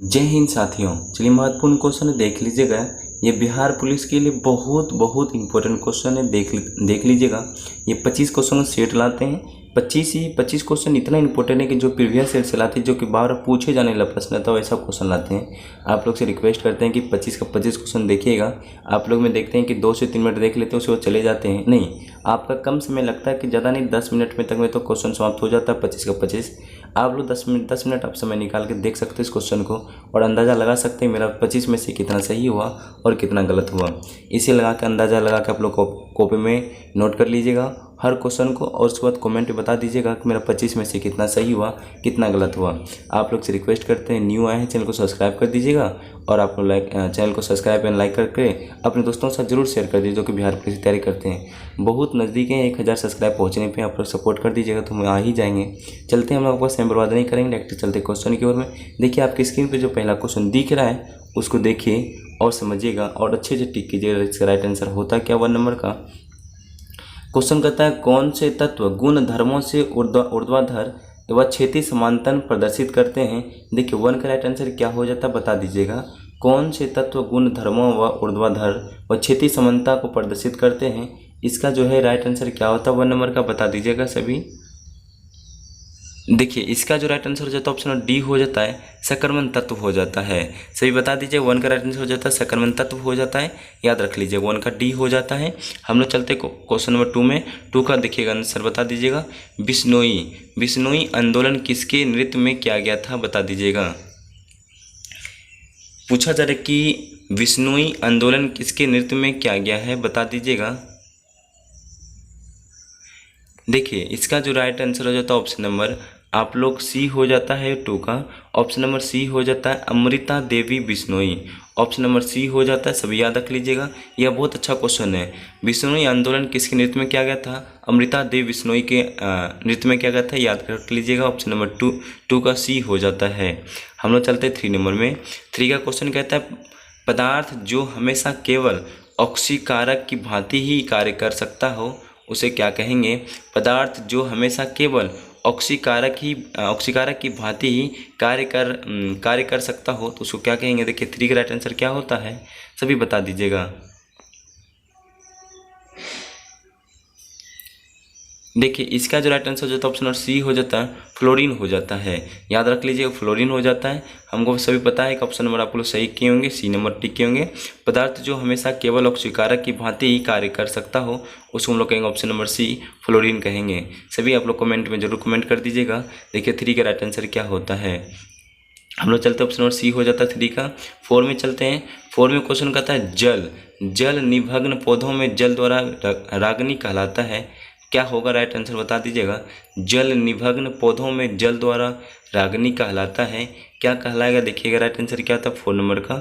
जय हिंद साथियों। चलिए महत्वपूर्ण क्वेश्चन देख लीजिएगा। ये बिहार पुलिस के लिए बहुत बहुत इंपॉर्टेंट क्वेश्चन है। देख लीजिएगा। ये 25 क्वेश्चन सेट लाते हैं। 25 क्वेश्चन इतना इंपॉर्टेंट है कि जो प्रीवियस ईयर से लाते हैं, जो कि बार बार पूछे जाने वाला प्रश्न था, वैसा क्वेश्चन लाते हैं। आप लोग से रिक्वेस्ट करते हैं कि 25 का 25 क्वेश्चन देखिएगा। आप लोग में देखते हैं कि 2 से 3 मिनट देख लेते हैं, उसके बाद चले जाते हैं। नहीं, आपका कम समय लगता है कि ज़्यादा नहीं, 10 मिनट में तक में तो क्वेश्चन समाप्त हो जाता है 25 का 25। आप लोग 10 मिनट आप समय निकाल के देख सकते हैं इस क्वेश्चन को और अंदाज़ा लगा सकते हैं मेरा 25 में से कितना सही हुआ और कितना गलत हुआ। इसे लगा के अंदाज़ा लगा के आप लोग कॉपी में नोट कर लीजिएगा हर क्वेश्चन को, और उसके बाद कमेंट में बता दीजिएगा कि मेरा 25 में से कितना सही हुआ कितना गलत हुआ। आप लोग से रिक्वेस्ट करते हैं, न्यू आए हैं चैनल को सब्सक्राइब कर दीजिएगा और आप लोग चैनल को सब्सक्राइब एंड लाइक करके अपने दोस्तों के साथ जरूर शेयर कर दीजिए जो कि बिहार पुलिस की तैयारी करते हैं। बहुत नज़दीक है 1000 सब्सक्राइब पहुँचने पर। आप लोग सपोर्ट कर दीजिएगा तो हम आ ही जाएंगे। चलते हैं, हम आपका समय बर्बाद नहीं करेंगे, डायरेक्ट चलते क्वेश्चन की ओर में। देखिए आपकी स्क्रीन पर जो पहला क्वेश्चन दिख रहा है उसको देखिए और समझिएगा और अच्छे से टिक कीजिएगा। इसका राइट आंसर होता है क्या 1 नंबर का। क्वेश्चन कहता है कौन से तत्व गुण धर्मों से ऊर्ध्वाधर व क्षैतिज समांतर प्रदर्शित करते हैं। देखिए 1 का राइट आंसर क्या हो जाता है बता दीजिएगा। कौन से तत्व गुण धर्मों व ऊर्ध्वाधर व क्षैतिज समानता को प्रदर्शित करते हैं, इसका जो है राइट आंसर क्या होता है 1 नंबर का बता दीजिएगा सभी। देखिए इसका जो राइट आंसर हो जाता है ऑप्शन डी हो जाता है, सकर्मण तत्व हो जाता है। सभी बता दीजिए 1 का राइट आंसर हो जाता है सकर्मण तत्व हो जाता है। याद रख लीजिए 1 का डी हो जाता है। हम लोग चलते क्वेश्चन नंबर 2 में। 2 का देखिएगा आंसर बता दीजिएगा। बिश्नोई आंदोलन किसके नृत्य में किया गया था बता दीजिएगा। पूछा जा रहा है कि बिश्नोई आंदोलन किसके नृत्य में किया गया है बता दीजिएगा। देखिए इसका जो राइट आंसर हो जाता है ऑप्शन नंबर आप लोग सी हो जाता है 2 का। ऑप्शन नंबर सी हो जाता है Amrita Devi Bishnoi. Option number C हो जाता है, सभी याद रख लीजिएगा। यह बहुत अच्छा क्वेश्चन है। बिश्नोई आंदोलन किसके नृत्य में किया गया था, अमृता देवी बिश्नोई के नृत्य में किया गया था, याद रख लीजिएगा। ऑप्शन नंबर 2 का सी हो जाता है। हम लोग चलते हैं 3 नंबर में। 3 का क्वेश्चन कहता है पदार्थ जो हमेशा केवल ऑक्सीकारक की भांति ही कार्य कर सकता हो उसे क्या कहेंगे। पदार्थ जो हमेशा केवल ऑक्सीकारक की भांति ही कार्य कर सकता हो तो उसको क्या कहेंगे। देखिए 3 का राइट आंसर क्या होता है सभी बता दीजिएगा। देखिए इसका जो राइट आंसर हो जाता है ऑप्शन नंबर सी हो जाता है, फ्लोरीन हो जाता है। याद रख लीजिए फ्लोरीन हो जाता है। हमको सभी पता है कि ऑप्शन नंबर आप लोग सही किए होंगे, सी नंबर टिक किए होंगे। पदार्थ जो हमेशा केवल ऑक्सीकारक की भांति ही कार्य कर सकता हो उसको हम लोग कहेंगे ऑप्शन नंबर सी, फ्लोरीन कहेंगे। सभी आप लोग कमेंट में जरूर कमेंट कर दीजिएगा। देखिए 3 का राइट आंसर क्या होता है। हम लोग चलते ऑप्शन नंबर सी हो जाता है 3 का। 4 में चलते हैं। 4 में क्वेश्चन कहता है जल निमग्न पौधों में जल द्वारा रागनी कहलाता है, क्या होगा राइट आंसर बता दीजिएगा। जल निमग्न पौधों में जल द्वारा रागनी कहलाता है, क्या कहलाएगा देखिएगा राइट आंसर क्या था 4 नंबर का।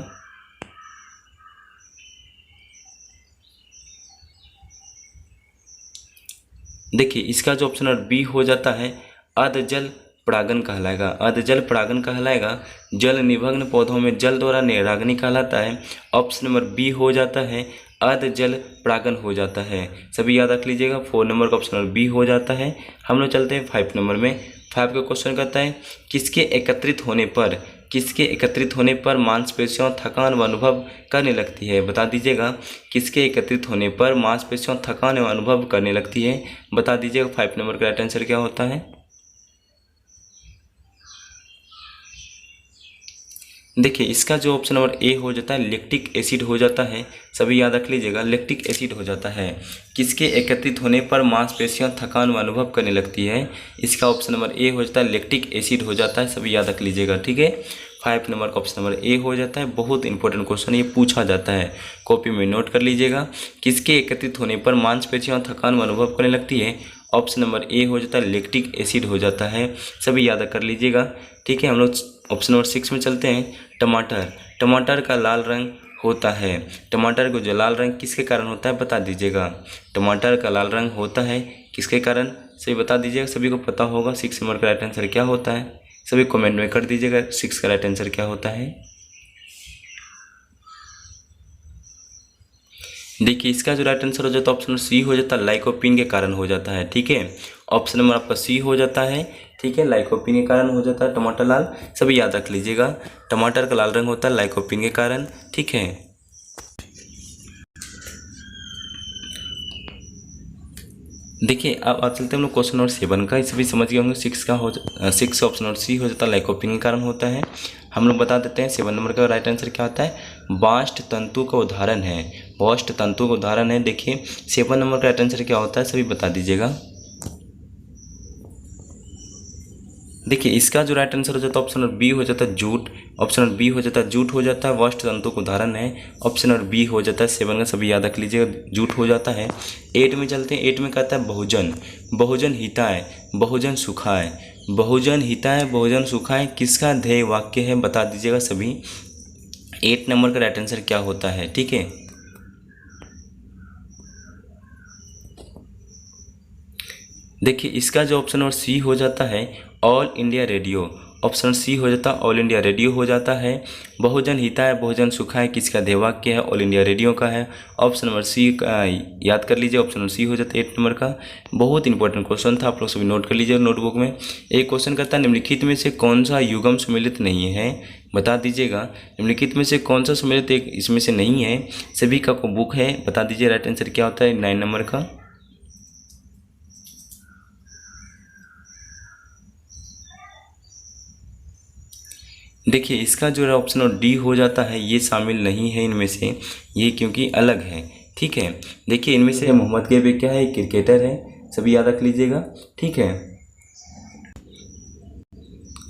देखिए इसका जो ऑप्शन नंबर बी हो जाता है अधजल परागन कहलाएगा, अधजल परागन कहलाएगा। जल निमग्न पौधों में जल द्वारा रागनी कहलाता है। ऑप्शन नंबर बी हो जाता है, अधजल परागन हो जाता है। सभी याद रख लीजिएगा 4 नंबर का ऑप्शन नंबर बी हो जाता है। हम लोग चलते हैं 5 नंबर में। 5 का क्वेश्चन कहता है किसके एकत्रित होने पर मांसपेशियों थकान व अनुभव करने लगती है बता दीजिएगा। किसके एकत्रित होने पर मांसपेशियों थकान व अनुभव करने लगती है बता दीजिएगा। 5 नंबर का राइट आंसर क्या होता है। देखिए इसका जो ऑप्शन नंबर ए हो जाता है लैक्टिक एसिड हो जाता है। सभी याद रख लीजिएगा लैक्टिक एसिड हो जाता है। किसके एकत्रित होने पर मांसपेशियां थकान व अनुभव करने लगती है, इसका ऑप्शन नंबर ए हो जाता है लैक्टिक एसिड हो जाता है। सभी याद रख लीजिएगा, ठीक है। 5 नंबर का ऑप्शन नंबर ए हो जाता है। बहुत इंपॉर्टेंट क्वेश्चन ये पूछा जाता है, कॉपी में नोट कर लीजिएगा। किसके एकत्रित होने पर मांसपेशियां थकान व अनुभव करने लगती है, ऑप्शन नंबर ए हो जाता है लैक्टिक एसिड हो जाता है। सभी याद कर लीजिएगा, ठीक है। हम लोग ऑप्शन नंबर 6 में चलते हैं। टमाटर का लाल रंग होता है, टमाटर को जो लाल रंग किसके कारण होता है बता दीजिएगा। टमाटर का लाल रंग होता है किसके कारण, सभी बता दीजिएगा। सभी को पता होगा 6 नंबर का राइट आंसर क्या होता है, सभी कमेंट में कर दीजिएगा 6 का राइट आंसर क्या होता है। देखिए इसका जो राइट आंसर हो जाता है ऑप्शन सी हो जाता है लाइकोपीन के कारण हो जाता है, ठीक है। ऑप्शन नंबर आपका सी हो जाता है। ठीक है, लाइकोपीन के कारण हो जाता है टमाटर लाल, सभी याद रख लीजिएगा। टमाटर का लाल रंग होता है लाइकोपीन के कारण। ठीक है, देखिए अब आप चलते हैं हम लोग क्वेश्चन नंबर 7 का। इसे भी समझ गए होंगे। 6 ऑप्शन नंबर सी हो जाता है लाइकोपीन के कारण होता है। हम लोग बता देते हैं 7 नंबर का राइट आंसर क्या होता है, बास्ट तंतु का उदाहरण है। बास्ट तंतु का उदाहरण है। देखिए 7 नंबर का राइट आंसर क्या होता है, सभी बता दीजिएगा। देखिए इसका जो राइट आंसर हो जाता है ऑप्शन नंबर बी हो जाता है जूट। ऑप्शन नंबर बी हो जाता है जूट हो जाता है, वस्ट तंतु का उदाहरण है। ऑप्शन नंबर बी हो जाता है 7 का, सभी याद रख लीजिएगा, जूट हो जाता है। 8 में चलते हैं। 8 में कहता है बहुजन, बहुजन हिताय, बहुजन सुखाय, बहुजन हिताय, बहुजन सुखाय किसका ध्येय वाक्य है, बता दीजिएगा सभी। 8 नंबर का राइट आंसर क्या होता है। ठीक है, देखिए इसका जो ऑप्शन नंबर सी हो जाता है All India Radio. Option C हो जाता है ऑल इंडिया रेडियो हो जाता है। बहुजन हिताय बहुजन सुखाय किसका ध्येय वाक्य है, ऑल इंडिया रेडियो का है। ऑप्शन नंबर सी याद कर लीजिए, ऑप्शन नंबर सी हो जाता है 8 नंबर का। बहुत इंपॉर्टेंट क्वेश्चन था, आप लोग सभी नोट कर लीजिए नोटबुक में। एक क्वेश्चन करता है निम्नलिखित में से कौन सा युग्म सम्मिलित नहीं है, बता दीजिएगा। निम्नलिखित में से कौन सा सम्मिलित एक इसमें से नहीं है, सभी का को बुक है, बता दीजिए राइट आंसर क्या होता है 9 नंबर का। देखिए इसका जो है ऑप्शन और डी हो जाता है, ये शामिल नहीं है इनमें से, ये क्योंकि अलग है। ठीक है, देखिए इनमें से मोहम्मद कैफ एक क्या है, क्रिकेटर है, सभी याद रख लीजिएगा। ठीक है,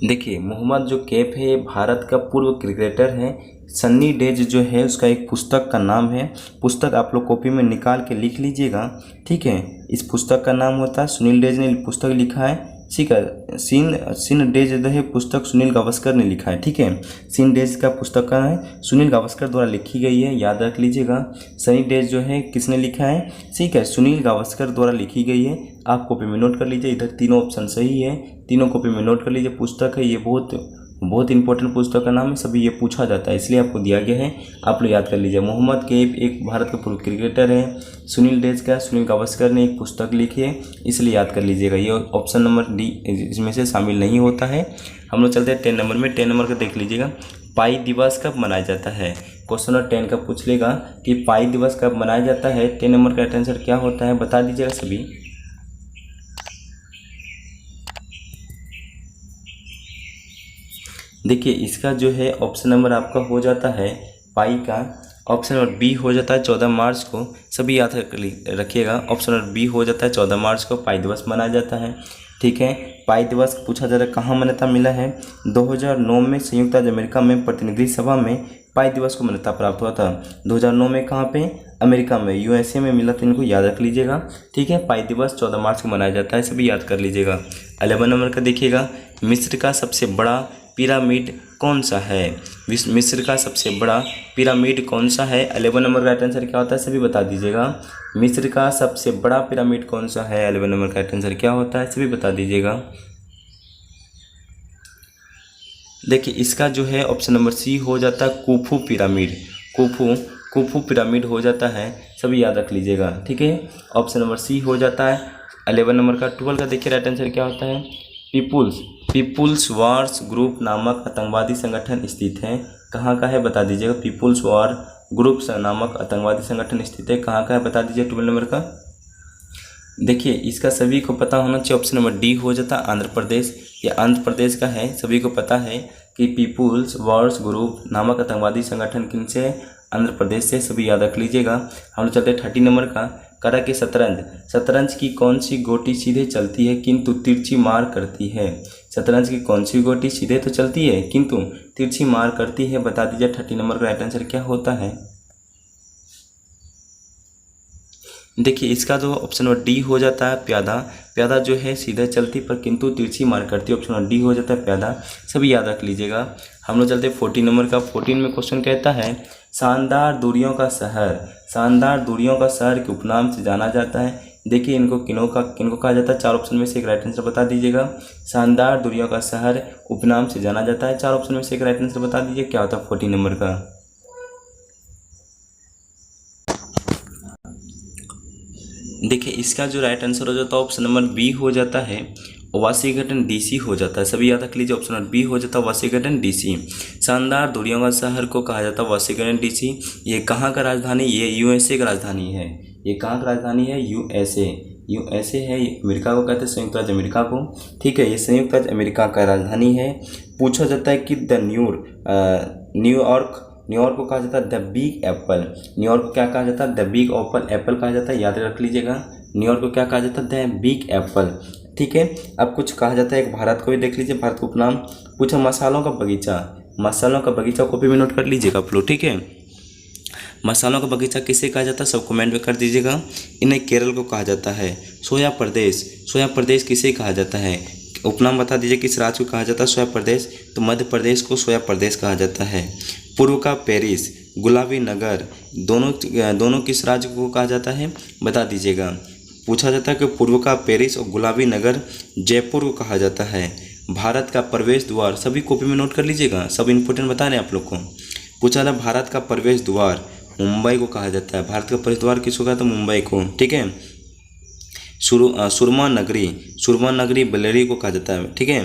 देखिए मोहम्मद जो कैफ है भारत का पूर्व क्रिकेटर है। सन्नी डेज जो है उसका एक पुस्तक का नाम है, पुस्तक आप लोग कॉपी में निकाल के लिख लीजिएगा। ठीक है, इस पुस्तक का नाम होता है, सुनील डेज ने पुस्तक लिखा है। ठीक है, सीन डेज जो है पुस्तक सुनील गावस्कर ने लिखा है। ठीक है, सीन डेज का पुस्तक का है, सुनील गावस्कर द्वारा लिखी गई है, याद रख लीजिएगा। सनी डेज जो है किसने लिखा है, ठीक है, सुनील गावस्कर द्वारा लिखी गई है। आप कॉपी में नोट कर लीजिए, इधर तीनों ऑप्शन सही है, तीनों कॉपी में नोट कर लीजिए। पुस्तक है ये बहुत इंपॉर्टेंट पुस्तक का नाम है, सभी ये पूछा जाता है इसलिए आपको दिया गया है, आप लोग याद कर लीजिए। मोहम्मद कैफ एक भारत के पूर्व क्रिकेटर है। सुनील डेज का सुनील गावस्कर ने एक पुस्तक लिखी है, इसलिए याद कर लीजिएगा। ये ऑप्शन नंबर डी इसमें से शामिल नहीं होता है। हम लोग चलते हैं 10 नंबर में। 10 नंबर का देख लीजिएगा, पाई दिवस कब मनाया जाता है। क्वेश्चन नंबर 10 का पूछ लेगा कि पाई दिवस कब मनाया जाता है। 10 नंबर का आंसर क्या होता है, बता दीजिएगा सभी। देखिए इसका जो है ऑप्शन नंबर आपका हो जाता है पाई का, ऑप्शन नंबर बी हो जाता है 14 मार्च को, सभी याद रखिएगा। ऑप्शन नंबर बी हो जाता है 14 मार्च को पाई दिवस मनाया जाता है। ठीक है, पाई दिवस पूछा जा रहा है कहाँ मान्यता मिला है। 2009 में संयुक्त राज्य अमेरिका में प्रतिनिधि सभा में पाई दिवस को मान्यता प्राप्त हुआ था। 2009 में कहाँ पे, अमेरिका में, यूएसए में मिला था, इनको याद रख लीजिएगा। ठीक है, पाई दिवस 14 मार्च को मनाया जाता है, सभी याद कर लीजिएगा। 11 नंबर का देखिएगा, मिस्र का सबसे बड़ा पिरामिड कौन सा है। मिस्र का सबसे बड़ा पिरामिड कौन सा है। 11 नंबर का आंसर क्या होता है, सभी बता दीजिएगा। मिस्र का सबसे बड़ा पिरामिड कौन सा है, 11 नंबर का आंसर क्या होता है, सभी बता दीजिएगा। देखिए इसका जो है ऑप्शन नंबर सी हो जाता है कुफू पिरामिड। कुफू पिरामिड हो जाता है, सभी याद रख लीजिएगा। ठीक है, ऑप्शन नंबर सी हो जाता है 11 नंबर का। 12 का देखिए राइट आंसर क्या होता है, पीपुल्स वार्स ग्रुप नामक आतंकवादी संगठन स्थित है, कहाँ का है बता दीजिएगा। पीपुल्स वार ग्रुप नामक आतंकवादी संगठन स्थित है, कहाँ का है बता दीजिए 12 नंबर का। देखिए इसका सभी को पता होना चाहिए, ऑप्शन नंबर डी हो जाता है आंध्र प्रदेश, ये आंध्र प्रदेश का है, सभी को पता है कि पीपुल्स वार्स ग्रुप नामक आतंकवादी संगठन किन से, आंध्र प्रदेश से, सभी याद रख लीजिएगा। हम लोग चलते हैं 30 नंबर का। करा कि शतरंज की कौन सी गोटी सीधे चलती है किंतु तिरछी मार करती है। शतरंज की कौन सी गोटी सीधे तो चलती है किंतु तिरछी मार करती है, बता दीजिए 30 नंबर का राइट आंसर क्या होता है। देखिए इसका जो ऑप्शन नंबर डी हो जाता है प्यादा जो है सीधे चलती पर किंतु तिरछी मार करती है, ऑप्शन नंबर डी हो जाता है प्यादा, सभी याद रख लीजिएगा। हम लोग चलते हैं 14 नंबर का। 14 में क्वेश्चन कहता है शानदार दूरियों का शहर के उपनाम से जाना जाता है। देखिए इनको किनको कहा जाता है, 4 ऑप्शन में से एक राइट आंसर बता दीजिएगा। शानदार दूरियों का शहर उपनाम से जाना जाता है, 4 ऑप्शन में से एक राइट आंसर बता दीजिए क्या होता है 14 नंबर का। देखिए इसका जो राइट आंसर हो जाता है ऑप्शन नंबर बी हो जाता है, वाशिंगटन डीसी हो जाता है। सभी याद रख लीजिए, ऑप्शन नंबर बी हो जाता है वाशिंगटन डीसी। शानदार दूरियों का शहर को कहा जाता है वाशिंगटन डीसी। ये कहाँ का राजधानी, ये यूएसए का राजधानी है। ये कहाँ का राजधानी है, यूएसए। यूएसए है, अमेरिका को कहते हैं, संयुक्त राज्य अमेरिका को। ठीक है, ये संयुक्त राज्य अमेरिका का राजधानी है। पूछा जाता है कि न्यूयॉर्क को कहा जाता है द बिग एप्पल। न्यूयॉर्क को क्या कहा जाता है, द बिग एप्पल कहा जाता है, याद रख लीजिएगा। न्यूयॉर्क को क्या कहा जाता है, द बिग एप्पल। ठीक है, अब कुछ कहा जाता है, एक भारत को भी देख लीजिए, भारत का उपनाम। पूछा मसालों का बगीचा कॉपी में नोट कर लीजिएगा आप लोग। ठीक है, मसालों का बगीचा किसे कहा जाता है, सब कमेंट में कर दीजिएगा। इन्हें केरल को कहा जाता है। सोया प्रदेश किसे कहा जाता है, उपनाम बता दीजिए, किस राज्य को कहा जाता है सोया प्रदेश, तो मध्य प्रदेश को सोया प्रदेश कहा जाता है। पूर्व का पेरिस, गुलाबी नगर, दोनों किस राज्य को कहा जाता है, बता दीजिएगा। पूछा जाता है कि पूर्व का पेरिस और गुलाबी नगर जयपुर को कहा जाता है। भारत का प्रवेश द्वार, सभी कॉपी में नोट कर लीजिएगा, सब इंपॉर्टेंट बता रहे हैं आप लोग को। पूछा था भारत का प्रवेश द्वार मुंबई को कहा जाता है। भारत का प्रवेश द्वार किसको कहा था, मुंबई को। ठीक है, सुरमा नगरी बरेली को कहा जाता है। ठीक है,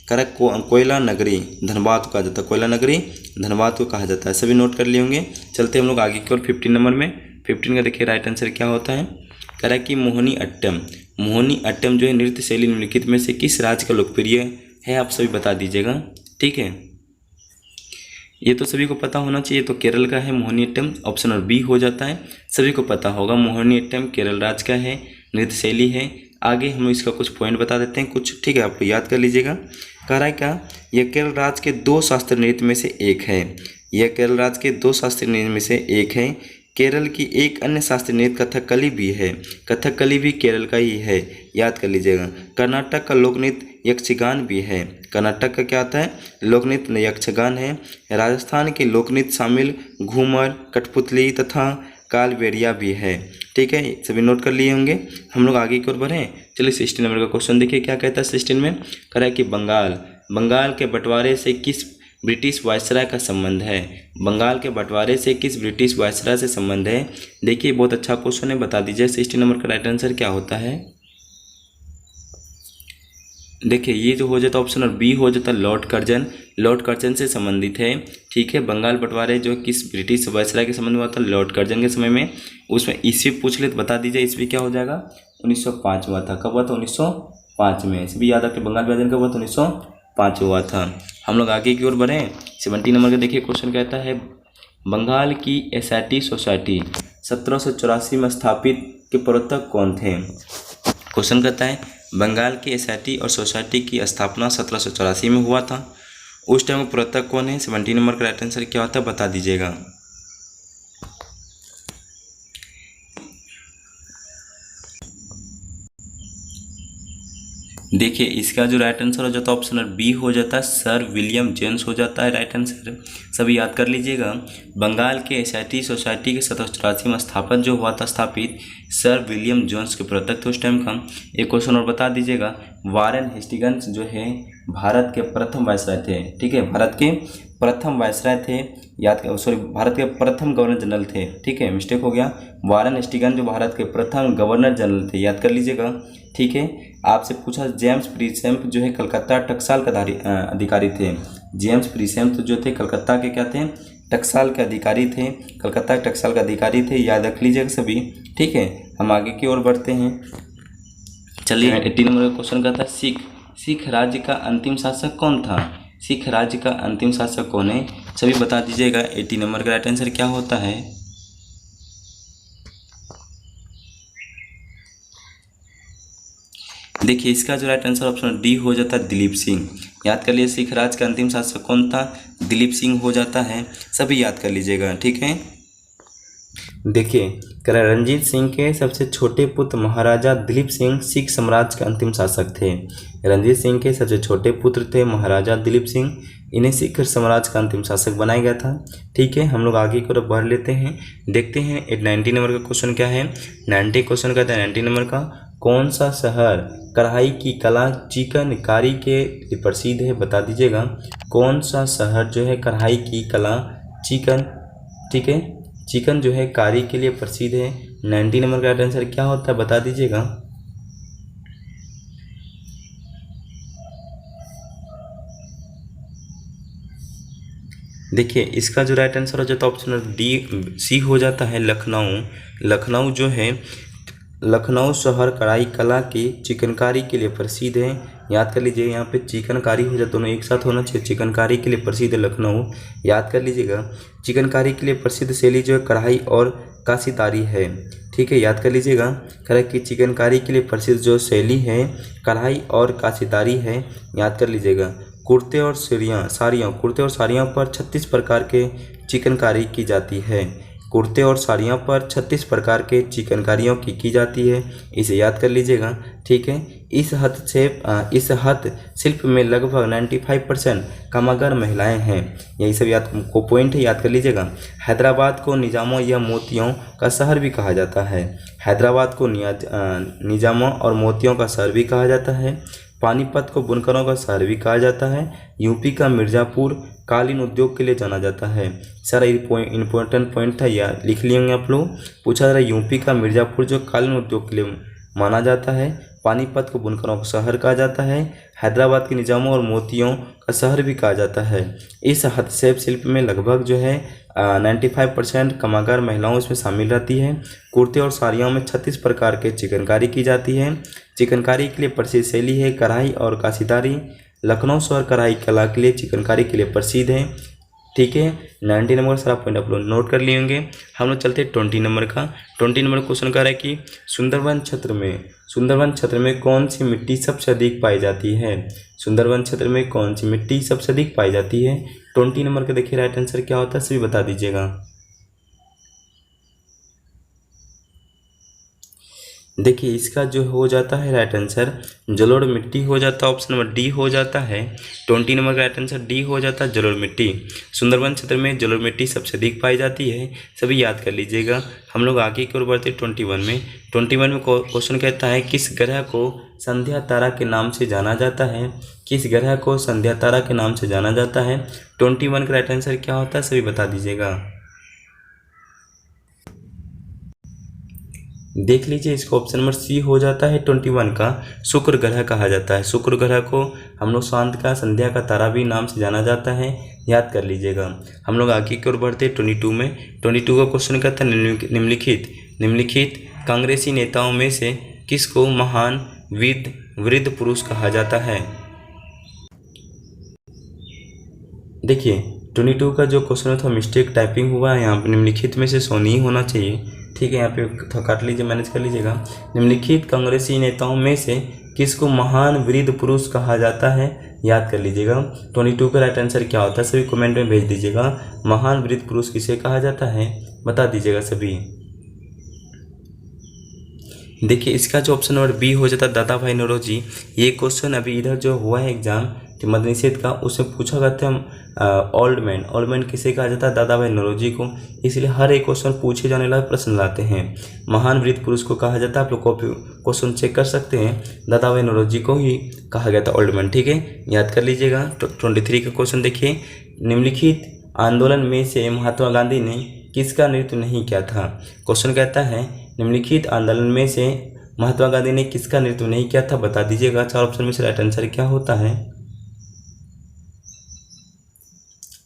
करेक्ट। कोयला नगरी धनबाद को कहा जाता है, कोयला नगरी धनबाद को कहा जाता है। सभी नोट कर लिए होंगे। चलते हम लोग आगे की ओर 15 नंबर में। 15 का देखिए राइट आंसर क्या होता है, करेक्ट कि मोहिनी अट्टम जो है नृत्य शैली निम्नलिखित में से किस राज्य का लोकप्रिय है, आप सभी बता दीजिएगा। ठीक है, ये तो सभी को पता होना चाहिए, तो केरल का है मोहिनीअट्टम, ऑप्शन नंबर बी हो जाता है। सभी को पता होगा मोहिनीअट्टम केरल राज्य का है, नृत्य शैली है। आगे हम इसका कुछ पॉइंट बता देते हैं कुछ। ठीक है, आप याद कर लीजिएगा। कह रहा है क्या, यह केरल राज्य के 2 शास्त्रीय नृत्य में से एक है। यह केरल राज्य के 2 शास्त्रीय नृत्य में से एक है। केरल की एक अन्य शास्त्रीय नृत्य कथकली भी है, कथकली भी केरल का ही है, याद कर लीजिएगा। कर्नाटक का लोक नृत्य यक्षगान भी है। कर्नाटक का क्या आता है, लोक नृत्य यक्षगान है। राजस्थान के लोक नृत्य शामिल घूमर, कठपुतली तथा कालबेलिया भी है। ठीक है, सभी नोट कर लिए होंगे। हम लोग आगे की ओर बढ़ें। चलिए 16 नंबर का क्वेश्चन देखिए क्या कहता है 16 में। कह रहा है कि बंगाल के बंटवारे से किस ब्रिटिश वायसराय का संबंध है। बंगाल के बंटवारे से किस ब्रिटिश वायसराय से संबंध है। देखिए बहुत अच्छा क्वेश्चन है, बता दीजिए 16 नंबर का राइट आंसर क्या होता है। देखिए ये जो हो जाता ऑप्शन और बी हो जाता लॉर्ड कर्जन से संबंधित है। ठीक है, बंगाल बंटवारे जो किस ब्रिटिश वायसराय के संबंध में हुआ था, लॉर्ड कर्जन के समय में। उसमें ईस्वी पूछ ले तो बता दीजिए, ईस्वी क्या हो जाएगा, 1905 हुआ था। कब हुआ था, 1905 में। सभी याद रखें, बंगाल विभाजन कब हुआ था, 1905 हुआ था। हम लोग आगे की ओर बढ़ें। 17 नंबर का देखिए क्वेश्चन कहता है, बंगाल की एसआईटी सोसाइटी 1784 में स्थापित के प्रवर्तक कौन थे। क्वेश्चन कहता है बंगाल की एसआईटी और सोसाइटी की स्थापना 1784 में हुआ था। उस टाइम प्रवर्तक कौन है। 17 नंबर का राइट आंसर क्या होता है, बता दीजिएगा। देखिए इसका जो राइट आंसर हो जाता है ऑप्शन बी हो जाता है, सर विलियम जेम्स हो जाता है राइट आंसर। सभी याद कर लीजिएगा। बंगाल के एसआईटी सोसाइटी के 1784 में जो हुआ था स्थापित, सर विलियम जोन्स के प्रवर्तक थे उस टाइम का। एक क्वेश्चन और बता दीजिएगा, वारेन हेस्टिंग्स जो है भारत के प्रथम वायसराय थे। ठीक है, भारत के प्रथम वायसराय थे, भारत के प्रथम गवर्नर जनरल थे। ठीक है, मिस्टेक हो गया। वारेन हेस्टिंग्स जो भारत के प्रथम गवर्नर जनरल थे, याद कर लीजिएगा। ठीक है, आपसे पूछा जेम्स प्रीसेम्प जो है कलकत्ता टकसाल का अधिकारी थे। जेम्स प्रीसेम्प जो थे कलकत्ता के क्या थे, टकसाल के अधिकारी थे। कलकत्ता के टकसाल के अधिकारी थे, याद रख लीजिएगा सभी। ठीक है, हम आगे की ओर बढ़ते हैं। चलिए 18 नंबर का क्वेश्चन कहता है, सिख राज्य का अंतिम शासक कौन था। सिख राज्य का अंतिम शासक कौन है, सभी बता दीजिएगा। 18 नंबर का राइट आंसर क्या होता है। देखिए इसका जो राइट आंसर ऑप्शन डी हो जाता है, दिलीप सिंह। याद कर लिए, सिख राज का अंतिम शासक कौन था, दिलीप सिंह हो जाता है। सभी याद कर लीजिएगा। ठीक है, देखिए रणजीत सिंह के सबसे छोटे पुत्र महाराजा दिलीप सिंह सिख साम्राज्य के अंतिम शासक थे। रणजीत सिंह के सबसे छोटे पुत्र थे महाराजा दिलीप सिंह, इन्हें सिख साम्राज्य का अंतिम शासक बनाया गया था। ठीक है, हम लोग आगे की ओर बढ़ लेते हैं। देखते हैं 90 नंबर का क्वेश्चन क्या है। 90 क्वेश्चन कहता है 90 नंबर का, कौन सा शहर कढ़ाई की कला चिकनकारी के लिए प्रसिद्ध है, बता दीजिएगा। कौन सा शहर जो है कढ़ाई की कला चिकन, ठीक है, चिकन जो है कारी के लिए प्रसिद्ध है, 90 नंबर का राइट आंसर क्या होता है बता दीजिएगा। देखिए इसका जो राइट आंसर हो जाता है ऑप्शन डी सी हो जाता है लखनऊ। लखनऊ जो है, लखनऊ शहर कढ़ाई कला की चिकनकारी के लिए प्रसिद्ध है। याद कर लीजिए, यहाँ पे चिकनकारी हो जाए, दोनों एक साथ होना चाहिए। चिकनकारी के लिए प्रसिद्ध है लखनऊ, याद कर लीजिएगा। चिकनकारी के लिए प्रसिद्ध शैली जो है कढ़ाई और काशीदारी है, ठीक है, याद कर लीजिएगा। कह कि चिकनकारी के लिए प्रसिद्ध जो शैली है कढ़ाई और काशीदारी है, याद कर लीजिएगा। कुर्ते और साड़ियाँ कुर्ते और साड़ियों पर 36 प्रकार के चिकनकारी की जाती है। कुर्ते और साड़ियों पर 36 प्रकार के चिकनकारियों की जाती है, इसे याद कर लीजिएगा, ठीक है। इस हस्तशिल्प में लगभग 95% कामगार महिलाएं हैं। यही सब याद को पॉइंट है, याद कर लीजिएगा। हैदराबाद को निजामों या मोतियों का शहर भी कहा जाता है। हैदराबाद को निजामों और मोतियों का शहर भी कहा जाता है। पानीपत को बुनकरों का शहर भी कहा जाता है। यूपी का मिर्ज़ापुर कालीन उद्योग के लिए जाना जाता है। सारा इम्पोर्टेंट पॉइंट था, यार लिख लिए होंगे आप लोग। पूछा जा रहा है यूपी का मिर्ज़ापुर जो कालीन उद्योग के लिए माना जाता है। पानीपत को बुनकरों का शहर कहा जाता है। हैदराबाद के निजामों और मोतियों का शहर भी कहा जाता है। इस हस्तशिल्प शिल्प में लगभग जो है 95% कामगार महिलाओं इसमें शामिल रहती है। कुर्ते और साड़ियों में 36 प्रकार के चिकनकारी की जाती है। चिकनकारी के लिए प्रसिद्ध शैली है कढ़ाई और काशीदारी। लखनऊ शहर कढ़ाई कला के लिए चिकनकारी के लिए प्रसिद्ध है, ठीक है। 90 नंबर का सारा पॉइंट आप लोग नोट कर लिए होंगे। हम लोग चलते हैं 20 नंबर का। 20 नंबर क्वेश्चन कह रहा है कि सुंदरवन क्षेत्र में कौन सी मिट्टी सबसे अधिक पाई जाती है। सुंदरवन क्षेत्र में कौन सी मिट्टी सबसे अधिक पाई जाती है। 20 नंबर का देखिए राइट आंसर क्या होता है सभी बता दीजिएगा। देखिए इसका जो हो जाता है राइट आंसर जलोढ़ मिट्टी हो जाता है, ऑप्शन नंबर डी हो जाता है। 20 नंबर का राइट आंसर डी हो जाता है जलोढ़ मिट्टी। सुंदरवन क्षेत्र में जलोढ़ मिट्टी सबसे अधिक पाई जाती है, सभी याद कर लीजिएगा। हम लोग आगे की ओर बढ़ते 21 में। 21 में क्वेश्चन कहता है किस ग्रह को संध्या तारा के नाम से जाना जाता है। किस ग्रह को संध्या तारा के नाम से जाना जाता है। 21 का राइट आंसर क्या होता है सभी बता दीजिएगा। देख लीजिए इसको ऑप्शन नंबर सी हो जाता है। 21 का शुक्र ग्रह कहा जाता है। शुक्र ग्रह को हम लोग शांत का संध्या का तारा भी नाम से जाना जाता है, याद कर लीजिएगा। हम लोग आगे की ओर बढ़ते 22 में। 22 का क्वेश्चन कहता है निम्नलिखित कांग्रेसी नेताओं में से किसको महान वृद्ध पुरुष कहा जाता है। देखिए 22 का जो क्वेश्चन था मिस्टेक टाइपिंग हुआ है यहाँ पे, निम्नलिखित में से सोनी होना चाहिए, ठीक है। यहाँ पे थोड़ा काट लीजिए, मैनेज कर लीजिएगा। निम्नलिखित कांग्रेसी नेताओं में से किसको महान वृद्ध पुरुष कहा जाता है, याद कर लीजिएगा। 22 का राइट आंसर क्या होता है सभी कमेंट में भेज दीजिएगा। महान वृद्ध पुरुष किसे कहा जाता है बता दीजिएगा सभी। देखिए इसका जो ऑप्शन नंबर बी हो जाता है दादा भाई नौरोजी। ये क्वेश्चन अभी इधर जो हुआ है एग्जाम मद्य निषेध का, उसमें पूछा गया था ओल्ड मैन किसे कहा जाता है, दादा भाई नौरोजी को। इसलिए हर एक क्वेश्चन पूछे जाने वाला प्रश्न लाते हैं। महान वृद्ध पुरुष को कहा जाता है, आप लोग कॉपी क्वेश्चन चेक कर सकते हैं, दादा भाई नौरोजी को ही कहा गया था ओल्ड मैन, ठीक है, याद कर लीजिएगा। 23 का क्वेश्चन देखिए, निम्नलिखित आंदोलन में से महात्मा गांधी ने किसका नेतृत्व नहीं किया था। क्वेश्चन कहता है निम्नलिखित आंदोलन में से महात्मा गांधी ने किसका नेतृत्व नहीं किया था, बता दीजिएगा। 4 ऑप्शन में से राइट आंसर क्या होता है।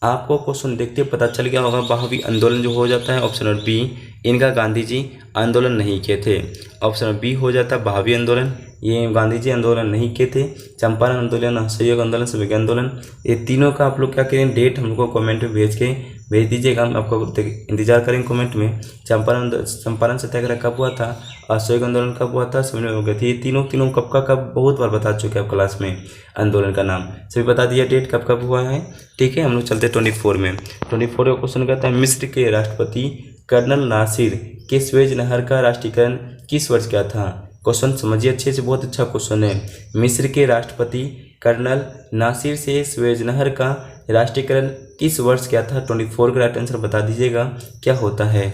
आपको क्वेश्चन देखते पता चल गया होगा। बहावी आंदोलन जो हो जाता है ऑप्शन नंबर बी, इनका गांधी जी आंदोलन नहीं किए थे। ऑप्शन नंबर बी हो जाता है बहावी आंदोलन, ये गांधी जी आंदोलन नहीं किए थे। चंपारण आंदोलन, असहयोग आंदोलन, सभी आंदोलन, ये तीनों का आप लोग क्या करें डेट हमको कमेंट में भेज दीजिएगा। हम आपको इंतजार करेंगे कमेंट में। चंपारण सत्याग्रह कब हुआ था, असहयोग आंदोलन कब हुआ था, समझ में हो गई थी। ये तीनों कब बहुत बार बता चुके हैं आप क्लास में। आंदोलन का नाम सभी बता दिया, डेट कब हुआ है, ठीक है। हम लोग चलते 24 में। 24 का क्वेश्चन कहता है मिस्र के राष्ट्रपति कर्नल नासिर के स्वेज नहर का राष्ट्रीयकरण किस वर्ष किया था। क्वेश्चन समझिए अच्छे से, बहुत अच्छा क्वेश्चन है। मिस्र के राष्ट्रपति कर्नल नासिर से स्वेज नहर का राष्ट्रीयकरण किस वर्ष किया था। 24 का राइट आंसर बता दीजिएगा क्या होता है।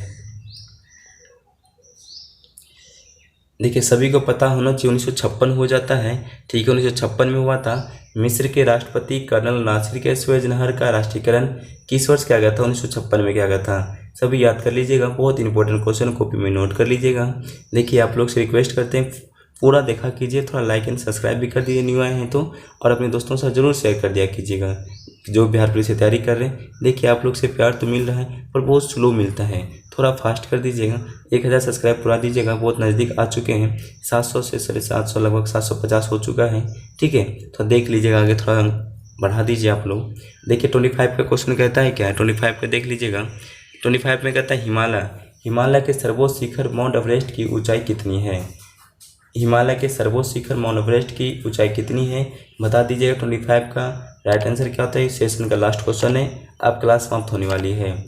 देखिए सभी को पता होना चाहिए 1956 हो जाता है, ठीक है। 1956 में हुआ था। मिस्र के राष्ट्रपति कर्नल नासिर के स्वेज नहर का राष्ट्रीयकरण किस वर्ष किया गया था, 1956 में किया गया था। सभी याद कर लीजिएगा, बहुत इंपॉर्टेंट क्वेश्चन कॉपी में नोट कर लीजिएगा। देखिए आप लोग से रिक्वेस्ट करते हैं पूरा देखा कीजिए, थोड़ा लाइक एंड सब्सक्राइब भी कर दीजिए न्यू आए हैं तो, और अपने दोस्तों से ज़रूर शेयर कर दिया कीजिएगा जो बिहार पुलिस की तैयारी कर रहे हैं। देखिए आप लोग से प्यार तो मिल रहा है पर बहुत स्लो मिलता है, थोड़ा फास्ट कर दीजिएगा। 1000 सब्सक्राइब पूरा दीजिएगा, बहुत नज़दीक आ चुके हैं, 700 से 750 लगभग 750 हो चुका है। ठीक है, तो देख लीजिएगा आगे थोड़ा बढ़ा दीजिए आप लोग। देखिए 25 का क्वेश्चन कहता है क्या है, 25 का देख लीजिएगा। 25 में कहता है हिमालय के सर्वोच्च शिखर माउंट एवरेस्ट की ऊंचाई कितनी है। हिमालय के सर्वोच्च शिखर माउंट एवरेस्ट की ऊंचाई कितनी है बता दीजिएगा। 25 का राइट आंसर क्या होता है। सेशन का लास्ट क्वेश्चन है, अब क्लास समाप्त होने वाली है।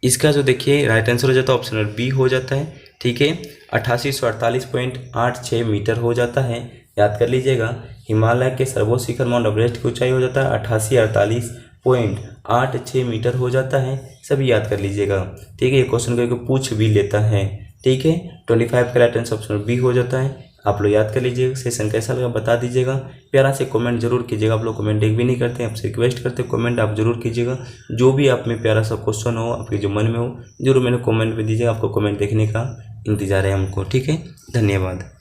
इसका जो देखिए राइट आंसर हो जाता है ऑप्शन बी हो जाता है। ठीक है, 8848.86 मीटर हो जाता है, याद कर लीजिएगा। हिमालय के सर्वोच्च शिखर माउंट एवरेस्ट की ऊंचाई हो जाता है 8848.86 मीटर हो जाता है, सभी याद कर लीजिएगा। ठीक है, ये क्वेश्चन को पूछ भी लेता है। ठीक है, 25 का राइट आंसर ऑप्शन बी हो जाता है, आप लोग याद कर लीजिएगा। सेशन कैसा लगा बता दीजिएगा, प्यारा से कमेंट जरूर कीजिएगा। आप लोग कमेंट एक भी नहीं करते हैं, आपसे रिक्वेस्ट करते हैं कमेंट आप जरूर कीजिएगा। जो भी आप में प्यारा सा क्वेश्चन हो, आपके जो मन में हो, जरूर मैंने कमेंट में दीजिएगा। आपको कमेंट देखने का इंतजार है हमको। ठीक है, धन्यवाद।